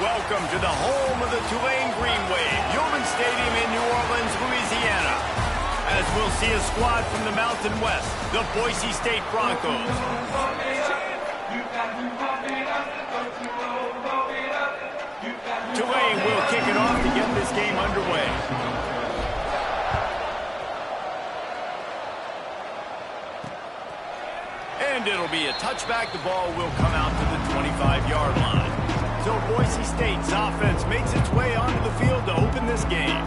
Welcome to the home of the Tulane Green Wave, Human Stadium in New Orleans, Louisiana. As we'll see a squad from the Mountain West, the Boise State Broncos. Tulane will kick it off to get this game underway. And it'll be a touchback. The ball will come out to the 25-yard line. So Boise State's offense makes its way onto the field to open this game.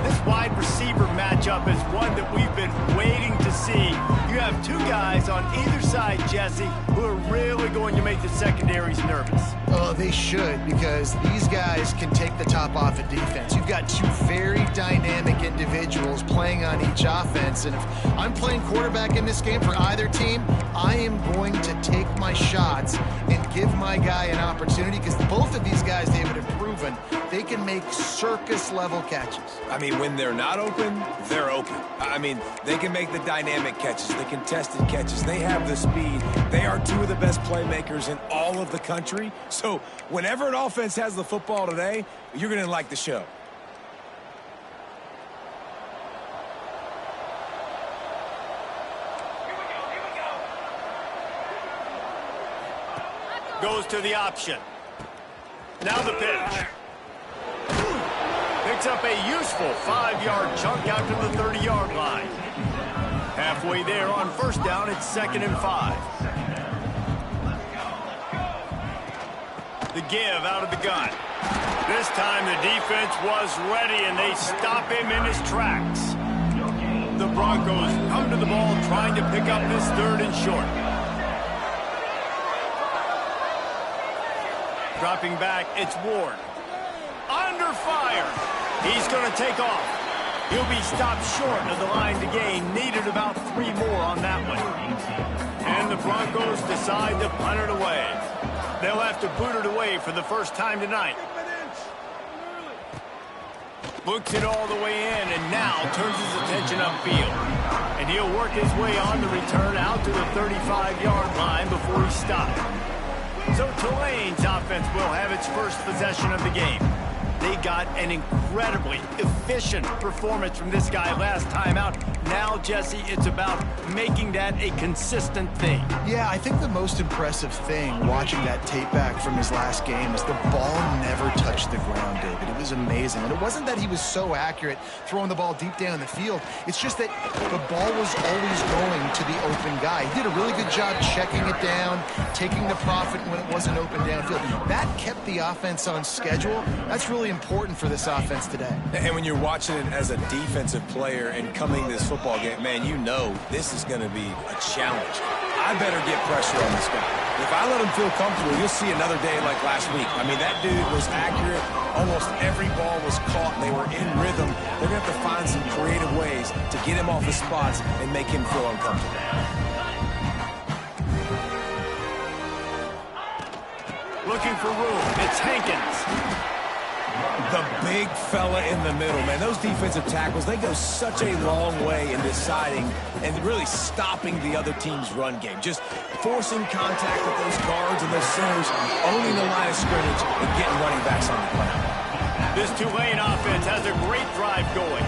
This wide receiver matchup is one that we've been waiting to see. You have two guys on either side, Jesse, who are really going to make the secondaries nervous. Oh, they should, because these guys can take the top off of defense. You've got two very dynamic individuals playing on each offense, and if I'm playing quarterback in this game for either team, I am going to take my shots and give my guy an opportunity, because both of these guys, David, have proven they can make circus-level catches. I mean, when they're not open, they're open. I mean, they can make the dynamic catches, the contested catches. They have the speed. They are two of the best playmakers in all of the country. So whenever an offense has the football today, you're going to like the show. Goes to the option. Now the pitch. Picks up a useful 5-yard chunk out to the 30-yard line. Halfway there on first down, it's 2nd and 5. The give out of the gun. This time the defense was ready, and they stop him in his tracks. The Broncos come to the ball trying to pick up this 3rd and short. Dropping back, it's Ward. Under fire. He's going to take off. He'll be stopped short of the line to gain. Needed about 3 more on that one. And the Broncos decide to punt it away. They'll have to boot it away for the first time tonight. Books it all the way in, and now turns his attention upfield. And he'll work his way on the return out to the 35-yard line before he's stopped. So Tulane's offense will have its first possession of the game. They got an incredibly efficient performance from this guy last time out. Now, Jesse, it's about making that a consistent thing. Yeah, I think the most impressive thing watching that tape back from his last game is the ball never touched the ground, David. It was amazing. And it wasn't that he was so accurate throwing the ball deep down the field. It's just that the ball was always going to the open guy. He did a really good job checking it down, taking the profit when it wasn't open downfield. That kept the offense on schedule. That's really important for this offense today. And when you're watching it as a defensive player and coming this football game, man, you know this is going to be a challenge. I better get pressure on this guy. If I let him feel comfortable, you'll see another day like last week. I mean, that dude was accurate. Almost every ball was caught. They were in rhythm. They're going to have to find some creative ways to get him off his spots and make him feel uncomfortable. Looking for room. It's Hankins. The big fella in the middle, man. Those defensive tackles, they go such a long way in deciding and really stopping the other team's run game. Just forcing contact with those guards and those centers, owning the line of scrimmage, and getting running backs on the ground. This Tulane offense has a great drive going.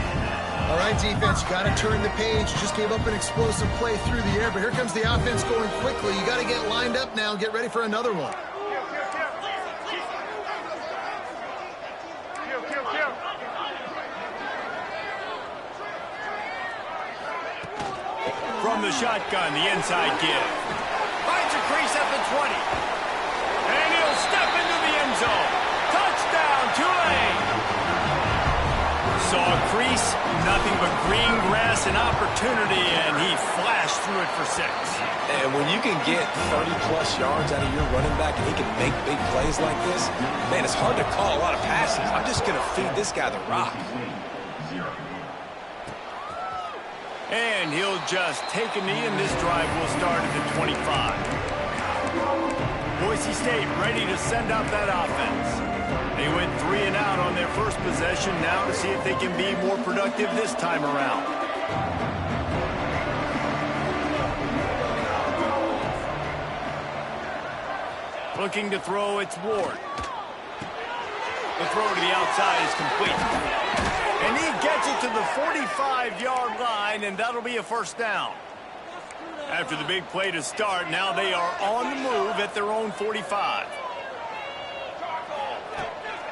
All right, defense, you got to turn the page. You just gave up an explosive play through the air, but here comes the offense going quickly. You got to get lined up now and get ready for another one. From the shotgun, the inside give. Finds a crease at the 20. And he'll step into the end zone. Touchdown, Tulane! Saw a crease, nothing but green grass and opportunity, and he flashed through it for 6. And when you can get 30-plus yards out of your running back and he can make big plays like this, man, it's hard to call a lot of passes. I'm just going to feed this guy the rock. And he'll just take a knee, and this drive will start at the 25. Boise State ready to send out that offense. They went 3 and out on their first possession, now to see if they can be more productive this time around. Looking to throw, it's Ward. The throw to the outside is complete. And he gets it to the 45-yard line, and that'll be a first down. After the big play to start, now they are on the move at their own 45.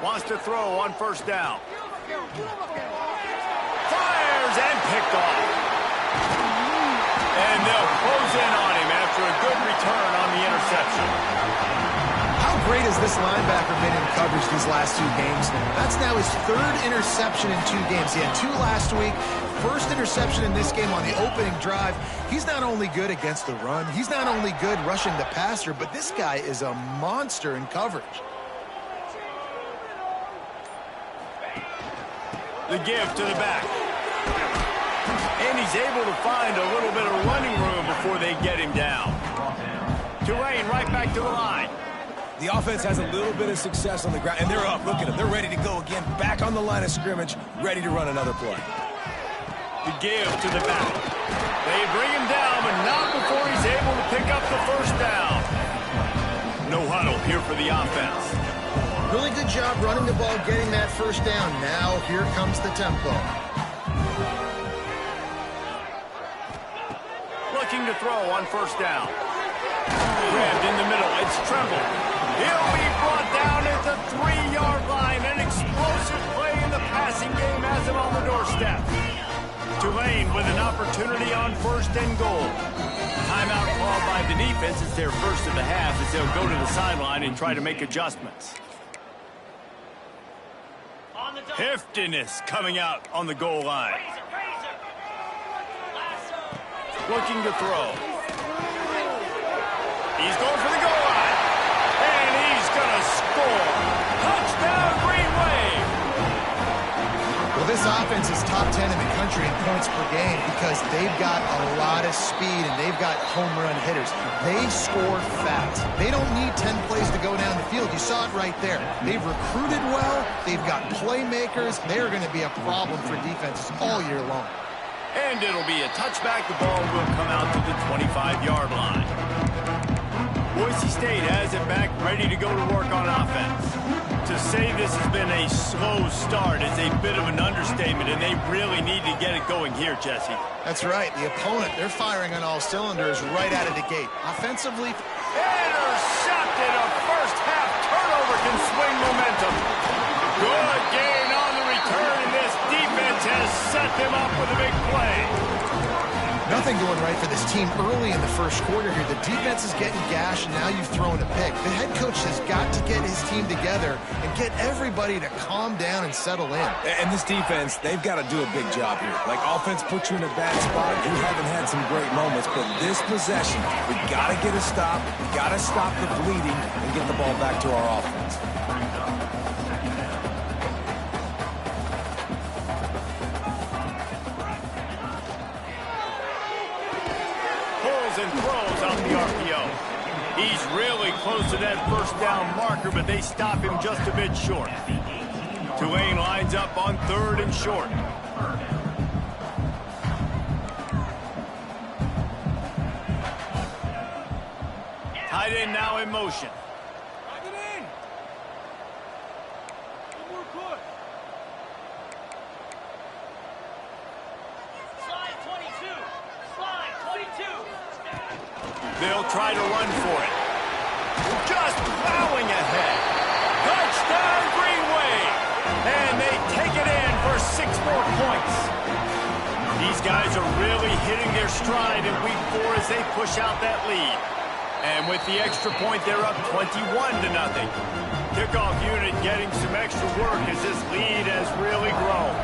Wants to throw on first down. Fires and picked off. And they'll close in on him after a good return on the interception. How great has this linebacker been in coverage these last 2 games? That's now his 3rd interception in 2 games. He had 2 last week. First interception in this game on the opening drive. He's not only good against the run, he's not only good rushing the passer, but this guy is a monster in coverage. The give to the back. And he's able to find a little bit of running room before they get him down. Tulane right back to the line. The offense has a little bit of success on the ground, and they're up. Look at them. They're ready to go again. Back on the line of scrimmage, ready to run another play. The give to the back. They bring him down, but not before he's able to pick up the first down. No huddle here for the offense. Really good job running the ball, getting that first down. Now here comes the tempo. Looking to throw on first down. Grabbed in the middle. It's Tremble. He'll be brought down at the 3-yard line. An explosive play in the passing game has him on the doorstep. Tulane with an opportunity on first and goal. Timeout called by the defense. It's their first of the half as they'll go to the sideline and try to make adjustments. Heftiness coming out on the goal line. Looking to throw. He's going for the goal line. And he's going to score. Touchdown, Green Wave. Well, this offense is top 10 in the country in points per game because they've got a lot of speed and they've got home run hitters. They score fast. They don't need 10 plays to go down the field. You saw it right there. They've recruited well. They've got playmakers. They're going to be a problem for defenses all year long. And it'll be a touchback. The ball will come out to the 25-yard line. Boise State has it back, ready to go to work on offense. To say this has been a slow start is a bit of an understatement, and they really need to get it going here, Jesse. That's right. The opponent, they're firing on all cylinders right out of the gate. Offensively, intercepted. A first-half turnover can swing momentum. Good gain on the return, and this defense has set them up with a big play. nothing going right for this team early in the first quarter here. The defense is getting gashed, and now you've thrown a pick. The head coach has got to get his team together and get everybody to calm down and settle in. And this defense, they've got to do a big job here. Like, offense puts you in a bad spot. You haven't had some great moments, but this possession, we got to get a stop. We got to stop the bleeding and get the ball back to our offense. And throws out the RPO. He's really close to that first down marker, but they stop him just a bit short. Tulane lines up on 3rd and short. Tight end now in motion. They'll try to run for it. Just plowing ahead. Touchdown, Green Wave. And they take it in for 6 more points. These guys are really hitting their stride in week 4 as they push out that lead. And with the extra point, they're up 21-0. Kickoff unit getting some extra work as this lead has really grown.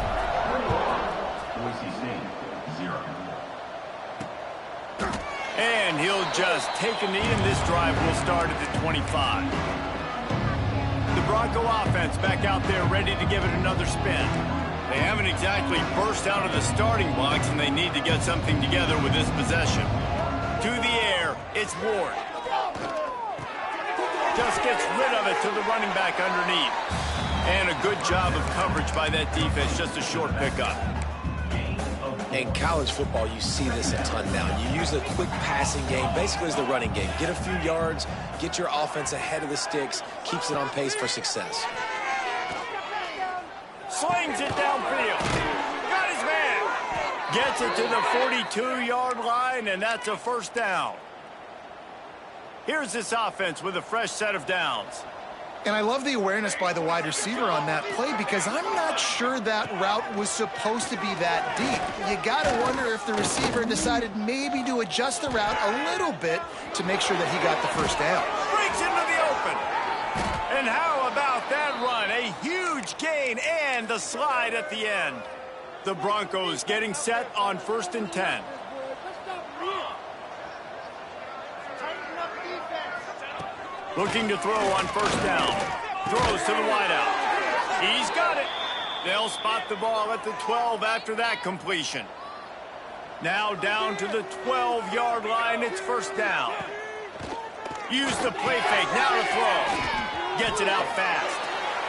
And he'll just take a knee, and this drive will start at the 25. The Bronco offense back out there ready to give it another spin. They haven't exactly burst out of the starting blocks, and they need to get something together with this possession. To the air, it's Ward. Just gets rid of it to the running back underneath. And a good job of coverage by that defense, just a short pickup. In college football, you see this a ton now. You use a quick passing game, basically as the running game. Get a few yards, get your offense ahead of the sticks, keeps it on pace for success. Slings it downfield. Got his man. Gets it to the 42-yard line, and that's a first down. Here's this offense with a fresh set of downs. And I love the awareness by the wide receiver on that play because I'm not sure that route was supposed to be that deep. You got to wonder if the receiver decided maybe to adjust the route a little bit to make sure that he got the first down. Breaks into the open. And how about that run? A huge gain and the slide at the end. The Broncos getting set on 1st and 10. Looking to throw on first down. Throws to the wideout. He's got it. They'll spot the ball at the 12 after that completion. Now down to the 12-yard line. It's first down. Use the play fake. Now to throw. Gets it out fast.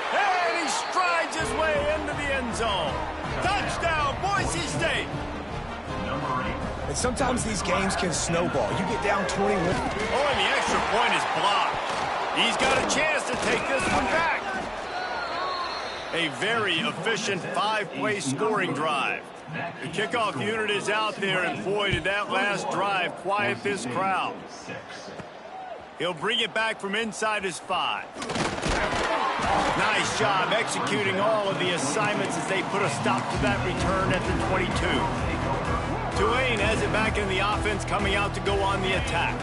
And he strides his way into the end zone. Touchdown, Boise State. And sometimes these games can snowball. You get down 21. Oh, and the extra point is blocked. He's got a chance to take this one back. A very efficient 5-play scoring drive. The kickoff unit is out there, and boy, did that last drive quiet this crowd. He'll bring it back from inside his 5. Nice job executing all of the assignments as they put a stop to that return at the 22. Tulane has it back in the offense, coming out to go on the attack.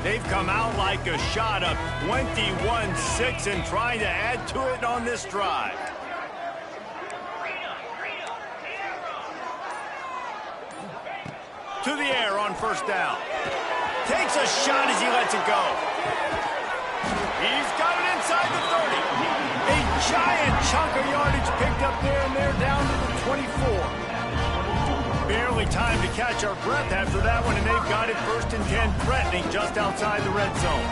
They've come out like a shot up 21-6 and trying to add to it on this drive. To the air on first down. Takes a shot as he lets it go. He's got it inside the 30. A giant chunk of yardage picked up there, and they're down to the 24. Barely time to catch our breath after that one, and they've got it 1st and 10, threatening just outside the red zone.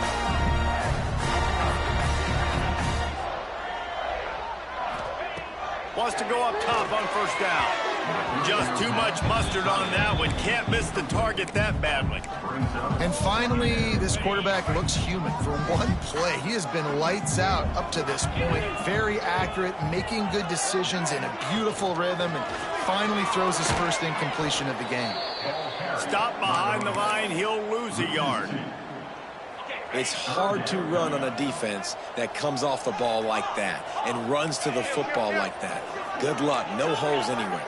Wants to go up top on first down. Just too much mustard on that one. Can't miss the target that badly. And finally, this quarterback looks human. For one play, he has been lights out up to this point. Very accurate, making good decisions in a beautiful rhythm, and finally throws his first incompletion of the game. Stop behind the line, he'll lose a yard. It's hard to run on a defense that comes off the ball like that and runs to the football like that. Good luck. No holes anywhere.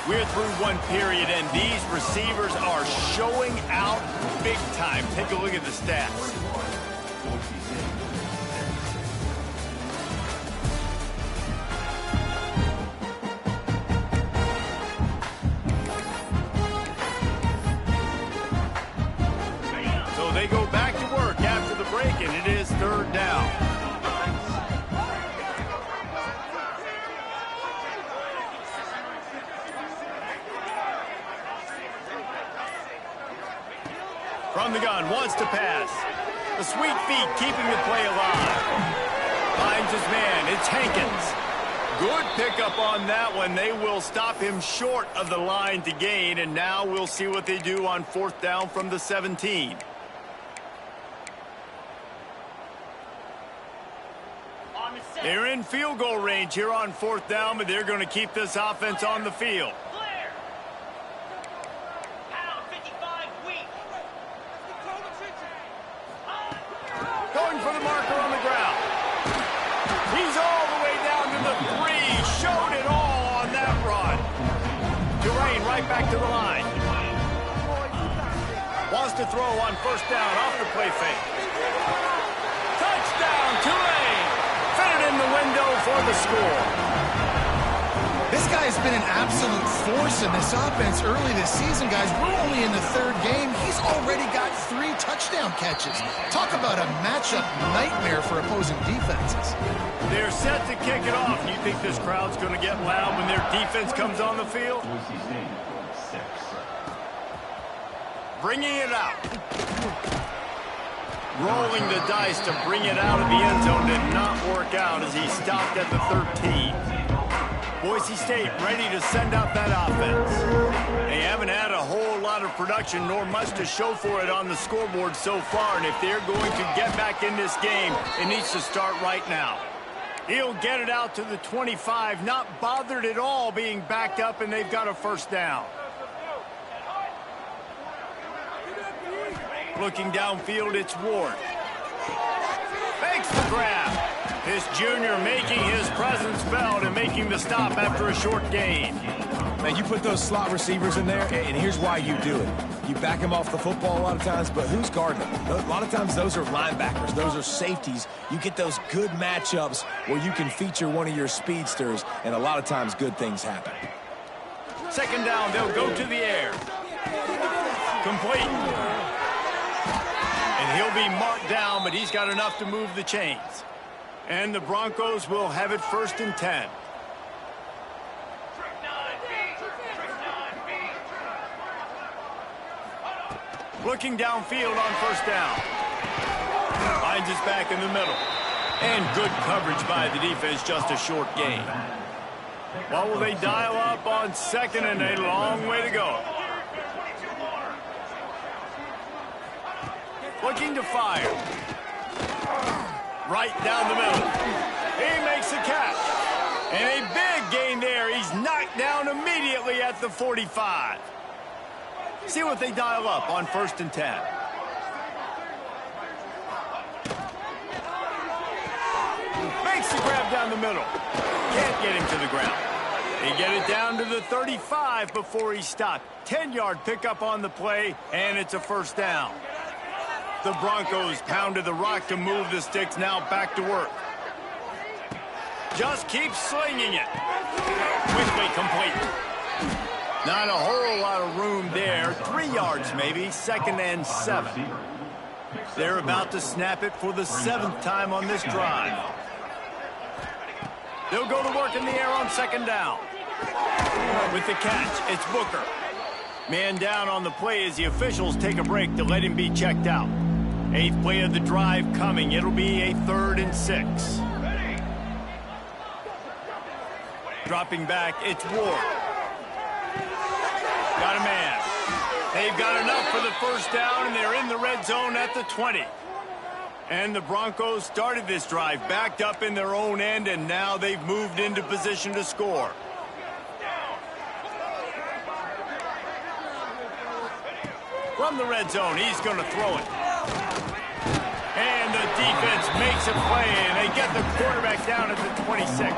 We're through one period, and these receivers are showing out big time. Take a look at the stats. So they go back to work after the break, and it is third down. From the gun, wants to pass. The sweet feet keeping the play alive. Finds his man, it's Hankins. Good pickup on that one. They will stop him short of the line to gain, and now we'll see what they do on 4th down from the 17. They're in field goal range here on 4th down, but they're going to keep this offense on the field. Going for the marker on the ground. He's all the way down to the 3. Showed it all on that run. Tulane right back to the line. Wants to throw on 1st down off the play fake. Touchdown, Tulane. Fitted in the window for the score. This guy has been an absolute force in this offense early this season, guys. We're only in the 3rd game. He's already got 3 touchdown catches. Talk about a matchup nightmare for opposing defenses. They're set to kick it off. You think this crowd's going to get loud when their defense comes on the field? Bringing it out. Rolling the dice to bring it out of the end zone did not work out as he stopped at the 13. Boise State ready to send out that offense. They haven't had a whole lot of of production nor much to show for it on the scoreboard so far, and if they're going to get back in this game, it needs to start right now. He'll get it out to the 25, not bothered at all being backed up, and they've got a first down. Looking downfield, it's Ward. Makes the grab. This junior making his presence felt and making the stop after a short gain. Man, you put those slot receivers in there, and here's why you do it. You back them off the football a lot of times, but who's guarding them? A lot of times those are linebackers. Those are safeties. You get those good matchups where you can feature one of your speedsters, and a lot of times good things happen. Second down, they'll go to the air. Complete. And he'll be marked down, but he's got enough to move the chains. And the Broncos will have it 1st and 10. Looking downfield on first down. Finds his back in the middle. And good coverage by the defense, just a short gain. Well, will they dial up on second, and a long way to go. Looking to fire. Right down the middle. He makes the catch. And a big gain there. He's knocked down immediately at the 45. See what they dial up on 1st and 10. Makes the grab down the middle. Can't get him to the ground. They get it down to the 35 before he stopped. 10-yard pickup on the play, and it's a first down. The Broncos pounded the rock to move the sticks, now back to work. Just keep slinging it. Quickly complete. Not a whole lot of room there. 3 yards maybe, 2nd and 7. They're about to snap it for the 7th time on this drive. They'll go to work in the air on 2nd down. With the catch, it's Booker. Man down on the play as the officials take a break to let him be checked out. 8th play of the drive coming. It'll be a 3rd and 6. Dropping back, it's Ward. Got a man. They've got enough for the first down, and they're in the red zone at the 20. And the Broncos started this drive backed up in their own end, and now they've moved into position to score. From the red zone, he's going to throw it. And the defense makes a play, and they get the quarterback down at the 26.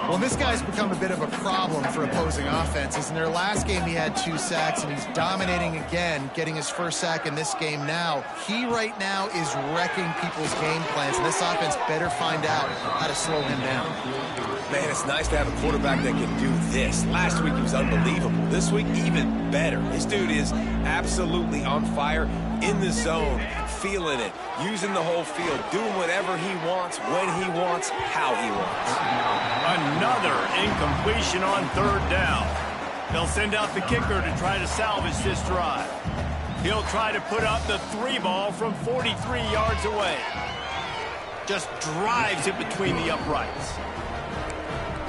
Well, this guy's become a bit of a problem for opposing offenses. In their last game, he had 2 sacks, and he's dominating again, getting his 1st sack in this game now. He right now is wrecking people's game plans, and this offense better find out how to slow him down. Man, it's nice to have a quarterback that can do this. Last week he was unbelievable. This week, even better. This dude is absolutely on fire, in the zone, feeling it, using the whole field, doing whatever he wants, when he wants, how he wants. Another incompletion on 3rd down. They'll send out the kicker to try to salvage this drive. He'll try to put up the 3 ball from 43 yards away. Just drives it between the uprights.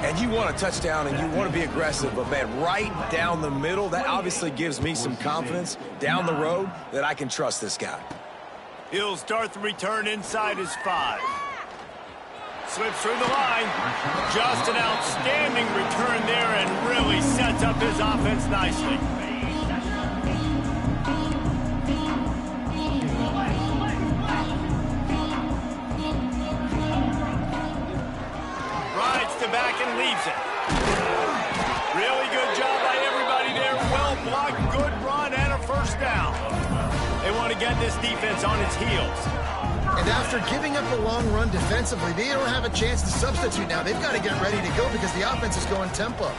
And you want a touchdown and you want to be aggressive, but man, right down the middle, that obviously gives me some confidence down the road that I can trust this guy. He'll start the return inside his 5. Slips through the line. Just an outstanding return there and really sets up his offense nicely. Rides to back and leaves it. Really good job by everybody there. Well blocked, good run, and a first down. They want to get this defense on its heels. And after giving up a long run defensively, they don't have a chance to substitute now. They've got to get ready to go because the offense is going tempo.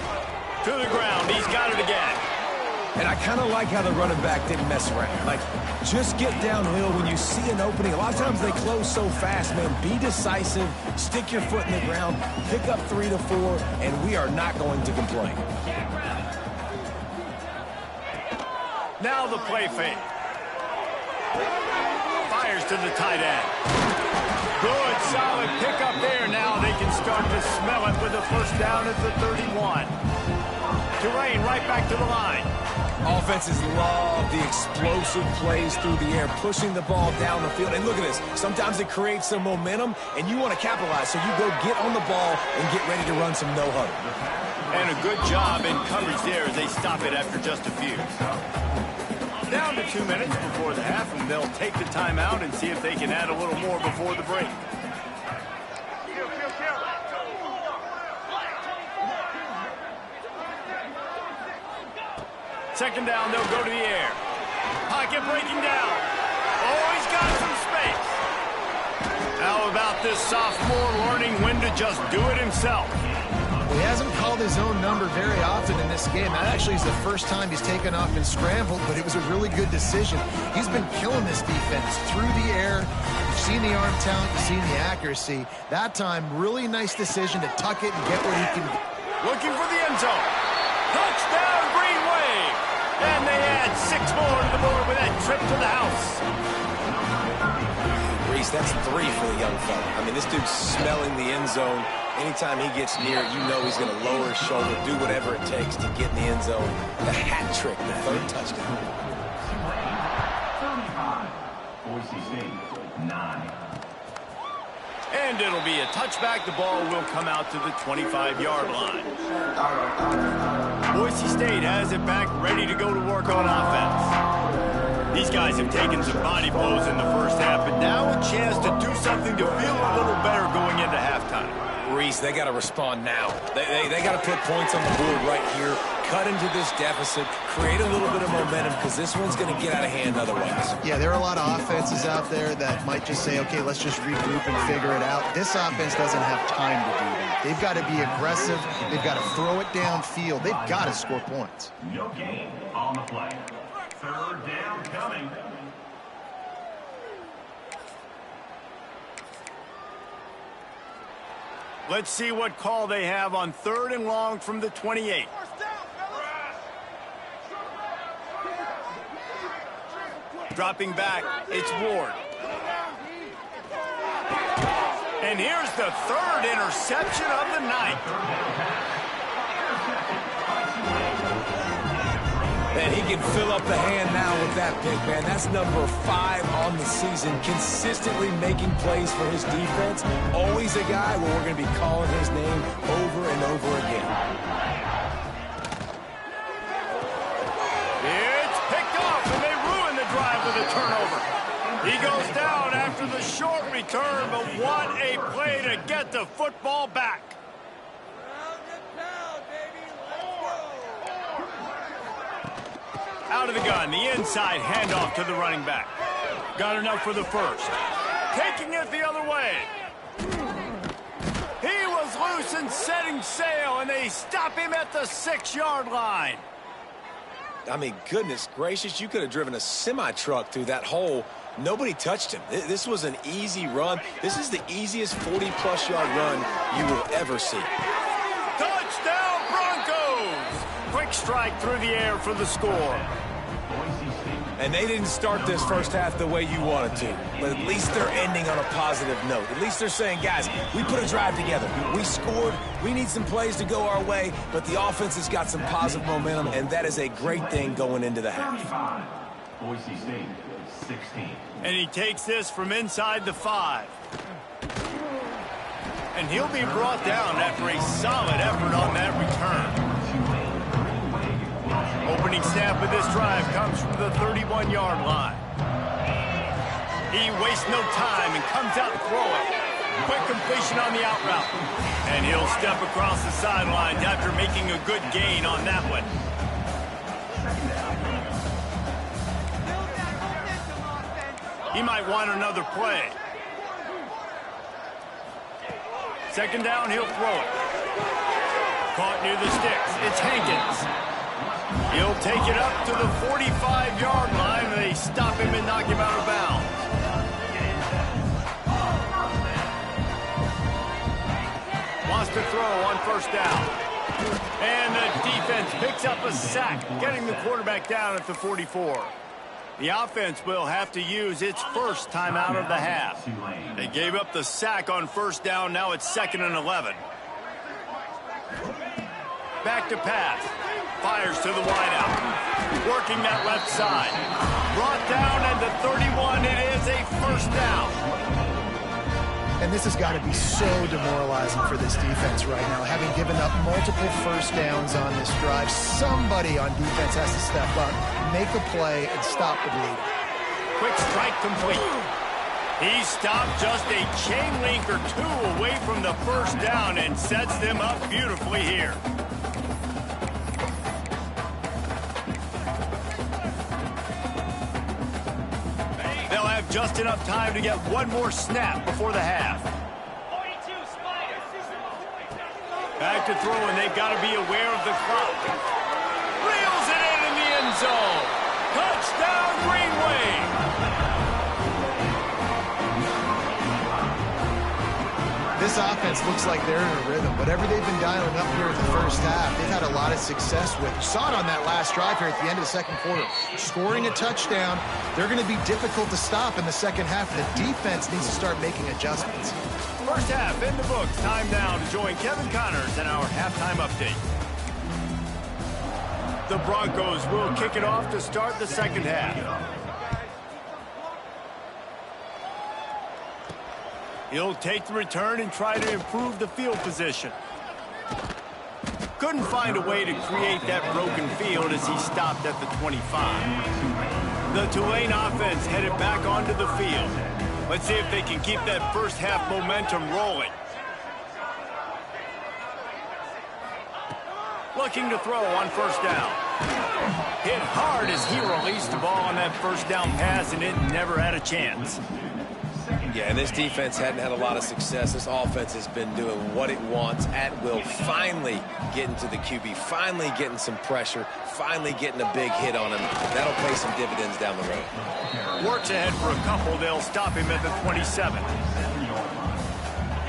To the ground. He's got it again. And I kind of like how the running back didn't mess around. Like, just get downhill when you see an opening. A lot of times they close so fast, man. Be decisive, stick your foot in the ground, pick up 3 to 4, and we are not going to complain. Now the play fake. Fires to the tight end. Good, solid pickup there. Now they can start to smell it with a first down at the 31. Tulane right back to the line. Offenses love the explosive plays through the air, pushing the ball down the field. And look at this. Sometimes it creates some momentum, and you want to capitalize. So you go get on the ball and get ready to run some no-huddle. And a good job in coverage there as they stop it after just a few. Down to 2 minutes before the half, and they'll take the timeout and see if they can add a little more before the break. Second down, they'll go to the air. Pocket breaking down. Oh, he's got some space. How about this sophomore learning when to just do it himself? He hasn't called his own number very often in this game. That actually is the first time he's taken off and scrambled, but it was a really good decision. He's been killing this defense through the air. You've seen the arm talent, you've seen the accuracy. That time, really nice decision to tuck it and get what he can. Looking for the end zone. Touchdown, Green Wave. And they add 6 more to the board with that trip to the house. Reese, that's 3 for the young fella. I mean, this dude's smelling the end zone. Anytime he gets near it, you know he's going to lower his shoulder, do whatever it takes to get in the end zone. The hat trick, the 3rd touchdown. Boise State, 9. And it'll be a touchback. The ball will come out to the 25-yard line. Boise State has it back, ready to go to work on offense. These guys have taken some body blows in the first half, but now a chance to do something to feel a little better going into halftime. Reese, they got to respond now. They got to put points on the board right here, cut into this deficit, create a little bit of momentum, because this one's going to get out of hand otherwise. Yeah, there are a lot of offenses out there that might just say, okay, let's just regroup and figure it out. This offense doesn't have time to do that. They've got to be aggressive. They've got to throw it downfield. They've got to score points. No gain on the play. 3rd down coming. Let's see what call they have on 3rd and long from the 28. Dropping back, it's Ward. And here's the 3rd interception of the night. And he can fill up the hand now with that pick, man. That's number 5 on the season, consistently making plays for his defense. Always a guy where we're going to be calling his name over and over again. It's picked off, and they ruin the drive with a turnover. He goes down after the short return, but what a play to get the football back. Out of the gun, the inside handoff to the running back. Got enough for the first. Taking it the other way. He was loose and setting sail, and they stop him at the 6-yard line. I mean, goodness gracious, you could have driven a semi-truck through that hole. Nobody touched him. This was an easy run. This is the easiest 40-plus yard run you will ever see. Touchdown, Broncos! Quick strike through the air for the score. And they didn't start this first half the way you wanted to. But at least they're ending on a positive note. At least they're saying, guys, we put a drive together. We scored. We need some plays to go our way. But the offense has got some positive momentum, and that is a great thing going into the half. Boise State, 16. And he takes this from inside the 5. And he'll be brought down after a solid effort on that return. Opening snap of this drive comes from the 31-yard line. He wastes no time and comes out to throw it. Quick completion on the out route. And he'll step across the sidelines after making a good gain on that one. He might want another play. Second down, he'll throw it. Caught near the sticks. It's Hankins. He'll take it up to the 45-yard line, and they stop him and knock him out of bounds. Wants to throw on first down. And the defense picks up a sack, getting the quarterback down at the 44. The offense will have to use its first timeout of the half. They gave up the sack on first down. Now it's 2nd and 11. Back to pass. fires to the wideout. Working that left side. Brought down at the 31. It is a first down. And this has got to be so demoralizing for this defense right now. Having given up multiple first downs on this drive, somebody on defense has to step up, make a play, and stop the bleed. Quick strike complete. He stopped just a chain link or two away from the first down and sets them up beautifully here. They'll have just enough time to get one more snap before the half. Back to throw, and they've got to be aware of the clock. Reels it in the end zone. Touchdown, Green Wave. This offense looks like they're in a rhythm. Whatever they've been dialing up here in the first half, they've had a lot of success with. You saw it on that last drive here at the end of the second quarter. Scoring a touchdown, they're going to be difficult to stop in the second half. The defense needs to start making adjustments. First half in the books. Time now to join Kevin Connors in our halftime update. The Broncos will kick it off to start the second half. He'll take the return and try to improve the field position. Couldn't find a way to create that broken field as he stopped at the 25. The Tulane offense headed back onto the field. Let's see if they can keep that first half momentum rolling. Looking to throw on first down. Hit hard as he released the ball on that first down pass, and it never had a chance. Yeah, and this defense hadn't had a lot of success. This offense has been doing what it wants at will, finally getting to the QB, finally getting some pressure, finally getting a big hit on him. That'll pay some dividends down the road. Works ahead for a couple. They'll stop him at the 27.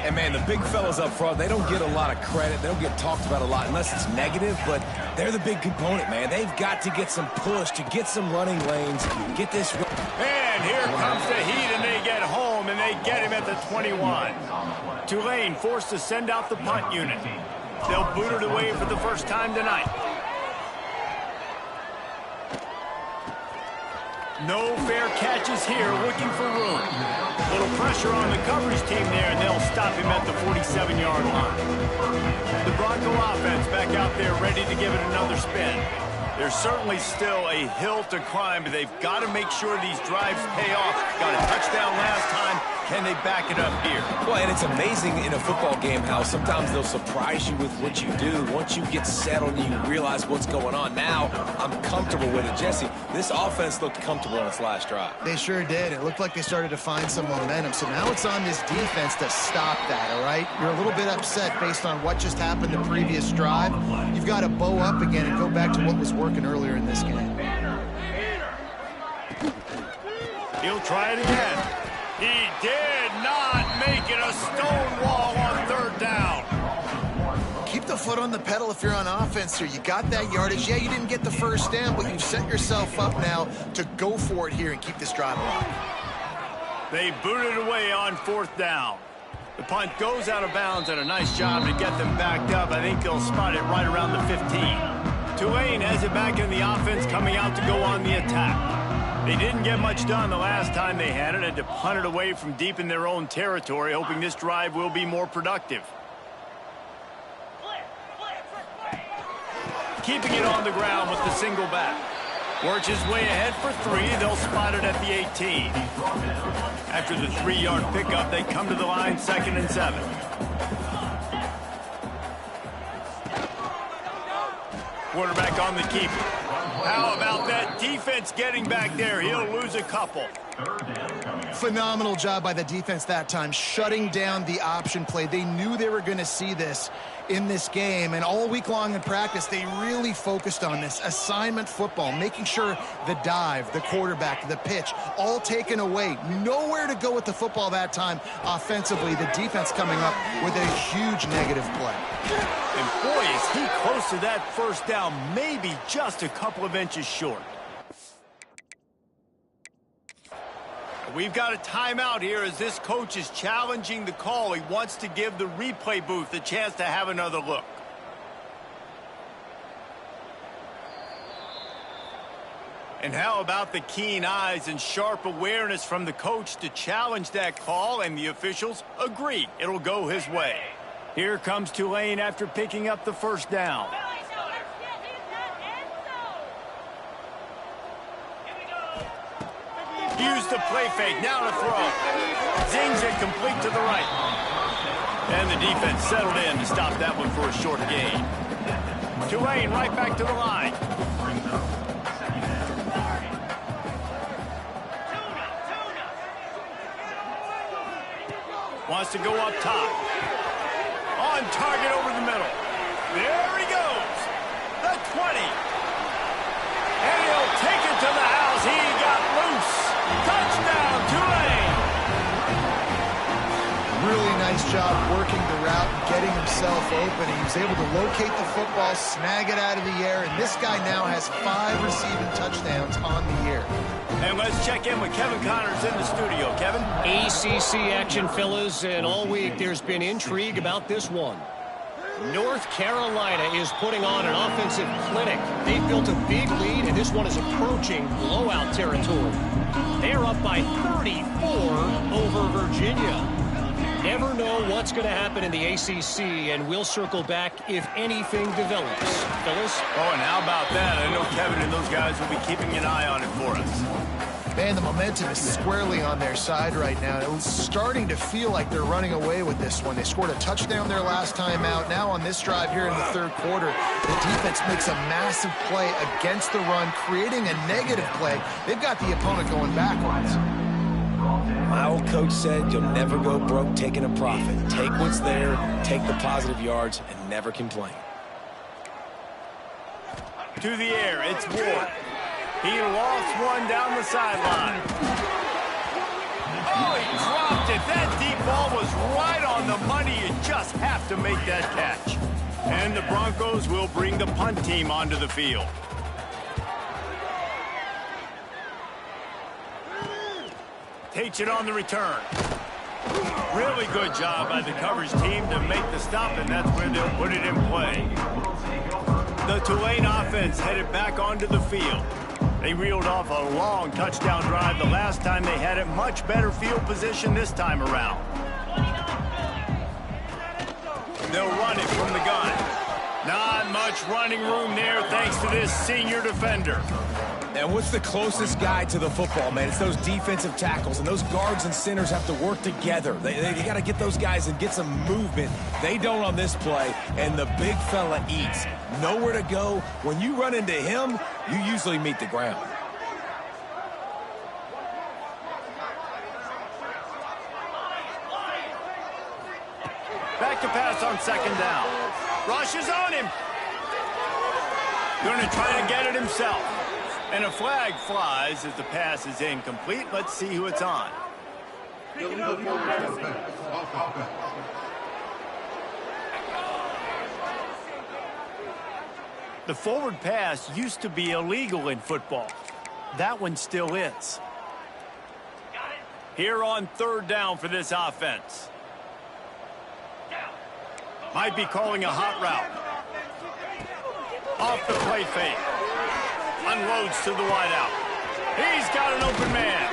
And, man, the big fellas up front, they don't get a lot of credit. They don't get talked about a lot unless it's negative, but they're the big component, man. They've got to get some push, to get some running lanes, get this. And here comes the heat, and they get home, and they get him at the 21. Tulane forced to send out the punt unit. They'll boot it away for the first time tonight. No fair catches here, looking for room. Little pressure on the coverage team there, and they'll stop him at the 47-yard line. The Bronco offense back out there ready to give it another spin. There's certainly still a hill to climb, but they've got to make sure these drives pay off. Got a touchdown last time. Can they back it up here? Well, and it's amazing in a football game how sometimes they'll surprise you with what you do. Once you get settled and you realize what's going on, now I'm comfortable with it. Jesse, this offense looked comfortable on its last drive. They sure did. It looked like they started to find some momentum. So now it's on this defense to stop that, all right? You're a little bit upset based on what just happened the previous drive. You've got to bow up again and go back to what was working earlier in this game. He'll try it again. He did not make it a stone wall on third down. Keep the foot on the pedal if you're on offense here. You got that yardage. Yeah, you didn't get the first down, but you've set yourself up now to go for it here and keep this drive alive. They booted away on fourth down. The punt goes out of bounds, and a nice job to get them backed up. I think they'll spot it right around the 15. Tulane has it back in the offense, coming out to go on the attack. They didn't get much done the last time they had it. Had to punt it away from deep in their own territory, hoping this drive will be more productive. Keeping it on the ground with the single back. Works his way ahead for three. They'll spot it at the 18. After the 3-yard pickup, they come to the line 2nd and 7. Quarterback on the keeper. How about that defense getting back there? He'll lose a couple. Phenomenal job by the defense that time, shutting down the option play. They knew they were going to see this in this game, and all week long in practice, they really focused on this assignment football, making sure the dive, the quarterback, the pitch, all taken away. Nowhere to go with the football that time offensively. The defense coming up with a huge negative play. And boy, is he close to that first down, maybe just a couple of inches short. We've got a timeout here as this coach is challenging the call. He wants to give the replay booth a chance to have another look. And how about the keen eyes and sharp awareness from the coach to challenge that call, and the officials agree it'll go his way. Here comes Tulane after picking up the first down. Use the play fake, now to throw. Zings it complete to the right. And the defense settled in to stop that one for a short gain. Tulane right back to the line. Wants to go up top. On target over the middle. There he goes. The 20. And he'll take it to the house. He got loose. Touchdown, Tulane. Really nice job working the route and getting himself open. He was able to locate the football, snag it out of the air, and this guy now has 5 receiving touchdowns on the year. And let's check in with Kevin Connors in the studio. Kevin? ACC action, fellas, and all week there's been intrigue about this one. North Carolina is putting on an offensive clinic. They've built a big lead, and this one is approaching blowout territory. They're up by 34 over Virginia. Never know what's going to happen in the ACC, and we'll circle back if anything develops. Fellas? Oh, and how about that? I know Kevin and those guys will be keeping an eye on it for us. Man, the momentum is squarely on their side right now. It was starting to feel like they're running away with this one. They scored a touchdown their last time out. Now on this drive here in the third quarter, the defense makes a massive play against the run, creating a negative play. They've got the opponent going backwards. My old coach said you'll never go broke taking a profit. Take what's there, take the positive yards, and never complain. To the air, it's Ward. He lost one down the sideline. Oh, he dropped it. That deep ball was right on the money. You just have to make that catch. And the Broncos will bring the punt team onto the field. Takes it on the return. Really good job by the coverage team to make the stop, and that's where they'll put it in play. The Tulane offense headed back onto the field. They reeled off a long touchdown drive the last time they had it. Much better field position this time around. They'll run it from the gun. Not much running room there thanks to this senior defender. And what's the closest guy to the football, man? It's those defensive tackles, and those guards and centers have to work together. They got to get those guys and get some movement. They don't on this play, and the big fella eats. Nowhere to go. When you run into him, you usually meet the ground. Back to pass on second down. Rush is on him. Going to try to get it himself. And a flag flies as the pass is incomplete. Let's see who it's on. The forward pass used to be illegal in football. That one still is. Here on third down for this offense. Might be calling a hot route. Off the play fake. Unloads to the wideout. He's got an open man.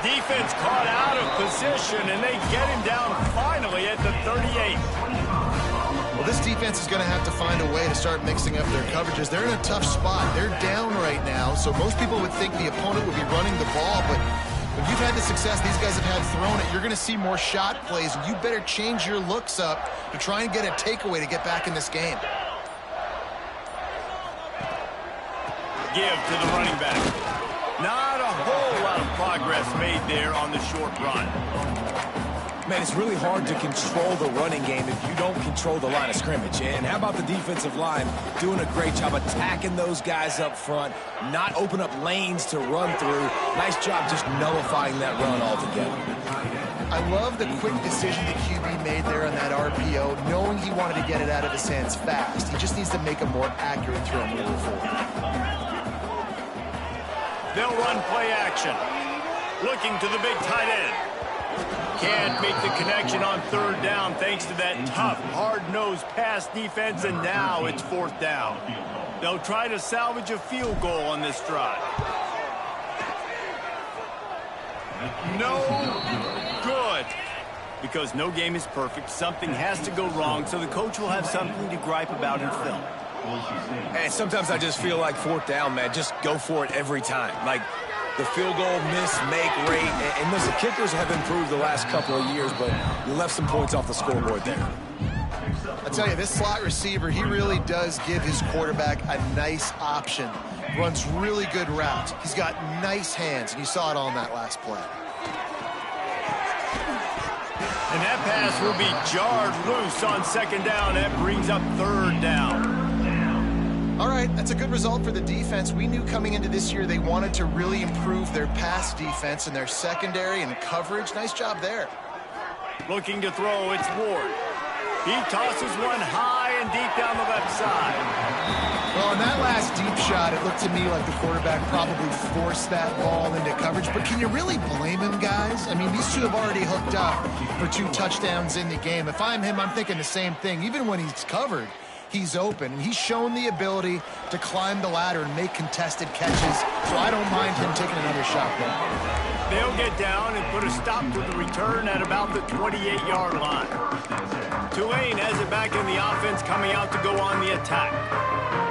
Defense caught out of position, and they get him down finally at the 38. Well, this defense is going to have to find a way to start mixing up their coverages. They're in a tough spot. They're down right now, so most people would think the opponent would be running the ball, but when you've had the success these guys have had throwing it, you're going to see more shot plays, and you better change your looks up to try and get a takeaway to get back in this game. Give to the running back. Not a whole lot of progress made there on the short run. Man, it's really hard to control the running game if you don't control the line of scrimmage. And how about the defensive line doing a great job attacking those guys up front, not open up lanes to run through. Nice job just nullifying that run altogether. I love the quick decision the QB made there on that RPO, knowing he wanted to get it out of his hands fast. He just needs to make a more accurate throw moving forward. They'll run play action. Looking to the big tight end. Can't make the connection on third down thanks to that tough, hard-nosed pass defense, and now it's fourth down. They'll try to salvage a field goal on this drive. No good. Because no game is perfect, something has to go wrong, so the coach will have something to gripe about in film. And sometimes I just feel like fourth down, man. Just go for it every time. Like the field goal miss-make rate. And listen, kickers have improved the last couple of years, but you left some points off the scoreboard there. I tell you, this slot receiver, he really does give his quarterback a nice option. Runs really good routes. He's got nice hands, and you saw it on that last play. And that pass will be jarred loose on second down. That brings up third down. All right, that's a good result for the defense. We knew coming into this year they wanted to really improve their pass defense and their secondary and coverage. Nice job there. Looking to throw, it's Ward. He tosses one high and deep down the left side. Well, in that last deep shot, it looked to me like the quarterback probably forced that ball into coverage. But can you really blame him, guys? I mean, these two have already hooked up for 2 touchdowns in the game. If I'm him, I'm thinking the same thing. Even when he's covered, he's open. And he's shown the ability to climb the ladder and make contested catches. So I don't mind him taking another shot there. They'll get down and put a stop to the return at about the 28-yard line. Tulane has it back in the offense, coming out to go on the attack.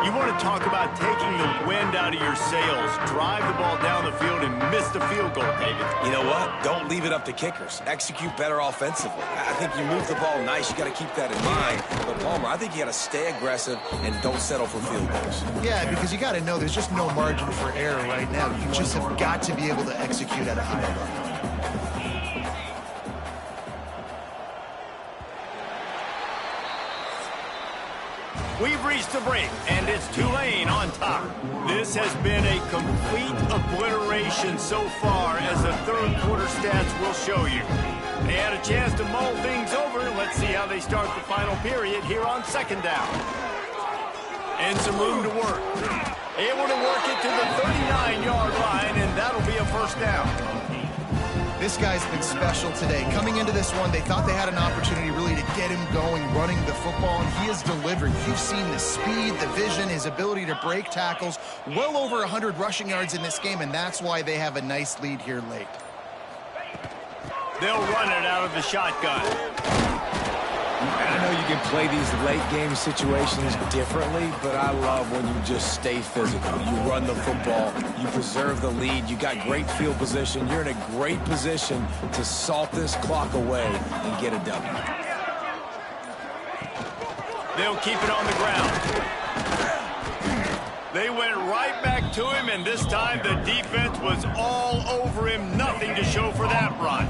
You want to talk about taking the wind out of your sails. Drive the ball down the field and miss the field goal, David. You know what? Don't leave it up to kickers. Execute better offensively. I think you move the ball nice. You got to keep that in mind. But, Palmer, I think you got to stay aggressive and don't settle for field goals. Yeah, because you got to know there's just no margin for error right now. You just have got to be able to execute at a high level. We've reached the break, and it's Tulane on top. This has been a complete obliteration so far, as the third quarter stats will show you. They had a chance to mull things over. Let's see how they start the final period here on second down. And some room to work. Able to work it to the 39-yard line, and that'll be a first down. This guy's been special today. Coming into this one, they thought they had an opportunity really to get him going, running the football, and he has delivered. You've seen the speed, the vision, his ability to break tackles. Well over 100 rushing yards in this game, and that's why they have a nice lead here late. They'll run it out of the shotgun. And I know you can play these late-game situations differently, but I love when you just stay physical. You run the football. You preserve the lead. You got great field position. You're in a great position to salt this clock away and get a W. They'll keep it on the ground. They went right back to him, and this time the defense was all over him. Nothing to show for that run.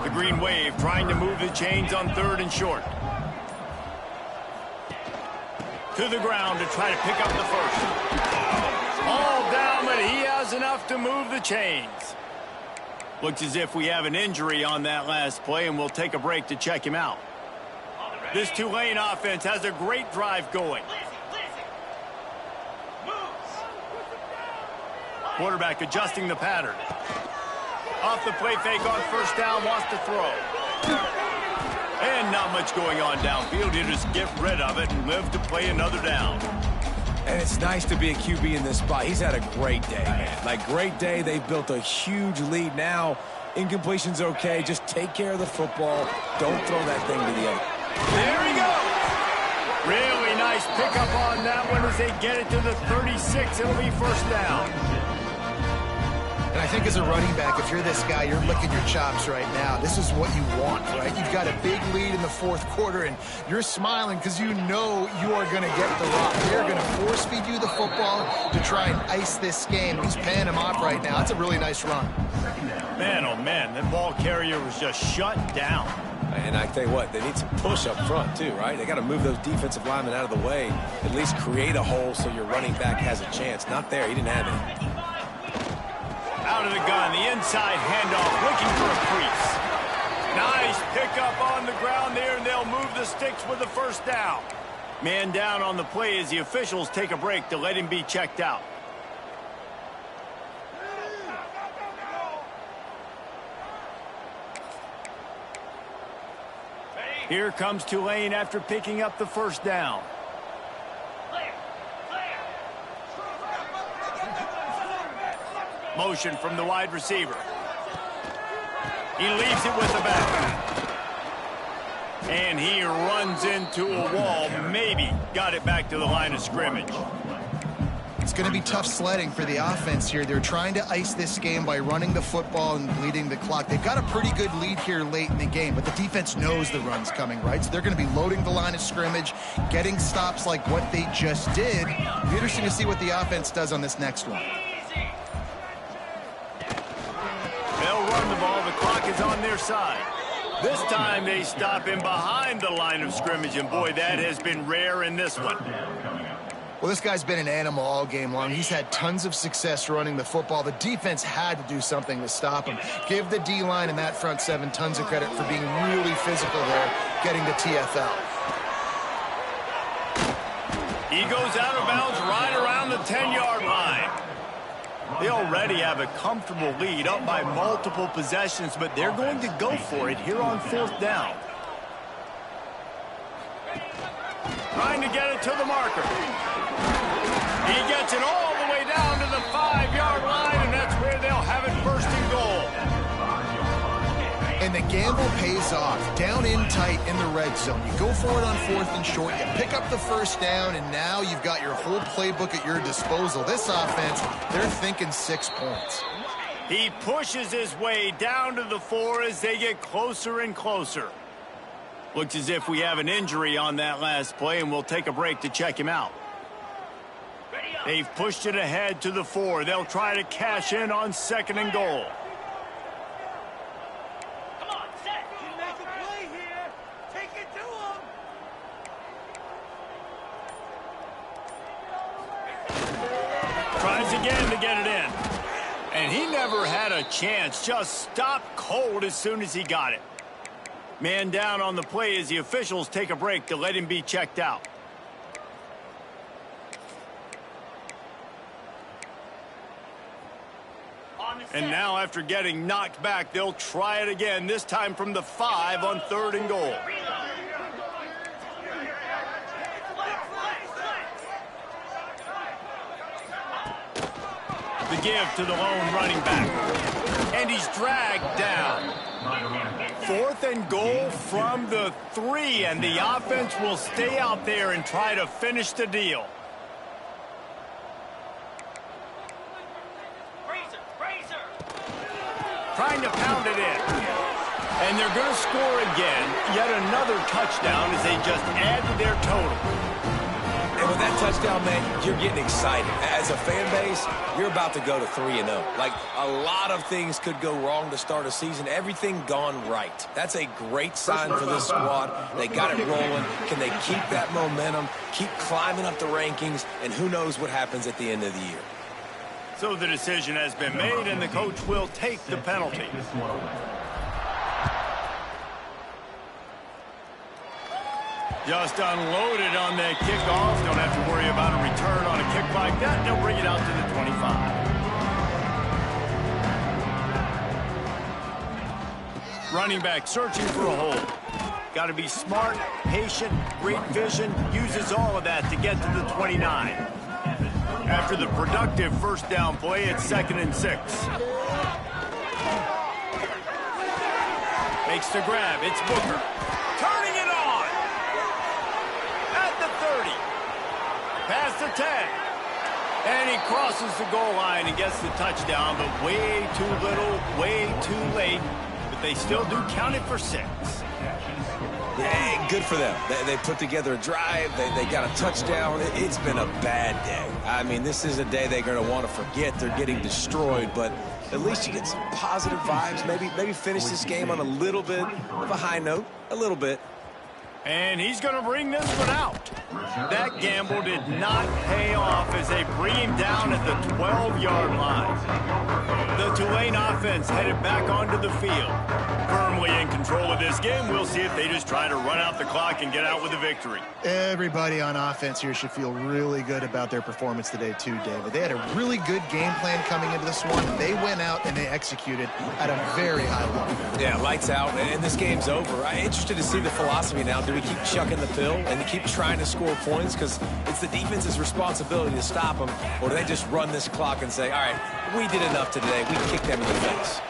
The Green Wave trying to move the chains on third and short. To the ground to try to pick up the first. All down, but he has enough to move the chains. Looks as if we have an injury on that last play, and we'll take a break to check him out. This Tulane offense has a great drive going. Quarterback adjusting the pattern. Off the play fake on first down, wants to throw. And not much going on downfield. You just get rid of it and live to play another down. And it's nice to be a QB in this spot. He's had a great day, man. Like, great day. They've built a huge lead now. Incompletion's okay. Just take care of the football. Don't throw that thing to the other. There he goes. Really nice pickup on that one as they get it to the 36. It'll be first down. And I think as a running back, if you're this guy, you're licking your chops right now. This is what you want, right? You've got a big lead in the fourth quarter, and you're smiling because you know you are going to get the rock. They're going to force feed you the football to try and ice this game. He's paying him off right now. That's a really nice run. Man, oh man, that ball carrier was just shut down. And I tell you what, they need some push up front too, right? They got to move those defensive linemen out of the way, at least create a hole so your running back has a chance. Not there. He didn't have it. Out of the gun, the inside handoff, looking for a crease. Nice pickup on the ground there, and they'll move the sticks with the first down. Man down on the play as the officials take a break to let him be checked out. Here comes Tulane after picking up the first down. Motion from the wide receiver. He leaves it with the back. And he runs into a wall. Maybe got it back to the line of scrimmage. It's going to be tough sledding for the offense here. They're trying to ice this game by running the football and bleeding the clock. They've got a pretty good lead here late in the game, but the defense knows the run's coming, right? So they're going to be loading the line of scrimmage, getting stops like what they just did. It'll be interesting to see what the offense does on this next one. They'll run the ball. The clock is on their side. This time they stop him behind the line of scrimmage, and boy, that has been rare in this one. Well, this guy's been an animal all game long. He's had tons of success running the football. The defense had to do something to stop him. Give the D-line and that front seven tons of credit for being really physical there, getting to TFL. He goes out of bounds right around the 10-yard line. They already have a comfortable lead, up by multiple possessions, but they're going to go for it here on 4th down. Trying to get it to the marker. He gets it all the way down to the 5-yard line, and that's where they'll have it 1st and goal. And the gamble pays off. Down in tight in the red zone. You go for it on 4th and short. You pick up the 1st down, and now you've got your whole playbook at your disposal. This offense, they're thinking 6 points. He pushes his way down to the 4 as they get closer and closer. Looks as if we have an injury on that last play, and we'll take a break to check him out. They've pushed it ahead to the 4. They'll try to cash in on 2nd and goal. Come on, set. You make a play here. Take it to him. Tries again to get it in. And he never had a chance. Just stopped cold as soon as he got it. Man down on the play as the officials take a break to let him be checked out. And now after getting knocked back, they'll try it again, this time from the 5 on 3rd and goal. The give to the lone running back. And he's dragged down. 4th and goal from the 3, and the offense will stay out there and try to finish the deal. Trying to pound it in. And they're going to score again. Yet another touchdown as they just add to their total. And with that touchdown, man, you're getting excited. As a fan base, you're about to go to 3-0. Like, a lot of things could go wrong to start a season. Everything gone right. That's a great sign for this squad. They got it rolling. Can they keep that momentum, keep climbing up the rankings, and who knows what happens at the end of the year. So the decision has been made, and the coach will take the penalty. Just unloaded on that kickoff. Don't have to worry about a return on a kick like that. They'll bring it out to the 25. Running back searching for a hole. Got to be smart, patient, great vision. Uses all of that to get to the 29. After the productive 1st down play, it's 2nd and 6. Makes the grab. It's Booker. Turning it on. At the 30. Past the 10. And he crosses the goal line and gets the touchdown, but way too little, way too late. But they still do count it for 6. Yeah, good for them. They put together a drive. They got a touchdown. It's been a bad day. I mean, this is a day they're going to want to forget. They're getting destroyed, but at least you get some positive vibes. Maybe finish this game on a little bit of a high note, a little bit. And he's going to bring this one out. That gamble did not pay off as they bring him down at the 12-yard line. The Tulane offense headed back onto the field. Firmly in control of this game. We'll see if they just try to run out the clock and get out with a victory. Everybody on offense here should feel really good about their performance today too, David. They had a really good game plan coming into this one. They went out and they executed at a very high level. Yeah, lights out, and this game's over. I'm interested to see the philosophy now. Do we keep chucking the pill and keep trying to score points because it's the defense's responsibility to stop them, or do they just run this clock and say, all right, we did enough today. We kicked them in the face.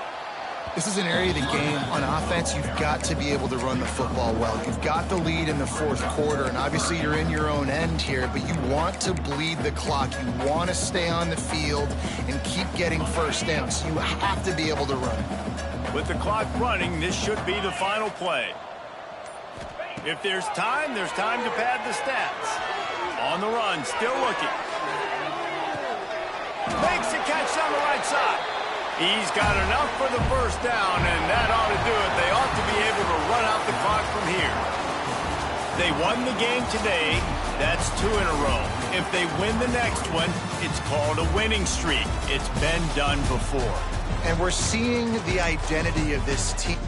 This is an area of the game on offense you've got to be able to run the football well. You've got the lead in the fourth quarter, and obviously you're in your own end here, but you want to bleed the clock. You want to stay on the field and keep getting first downs. You have to be able to run. With the clock running, this should be the final play. If there's time to pad the stats. On the run, still looking. Makes a catch on the right side. He's got enough for the first down, and that ought to do it. They ought to be able to run out the clock from here. They won the game today. That's 2 in a row. If they win the next one, it's called a winning streak. It's been done before. And we're seeing the identity of this team.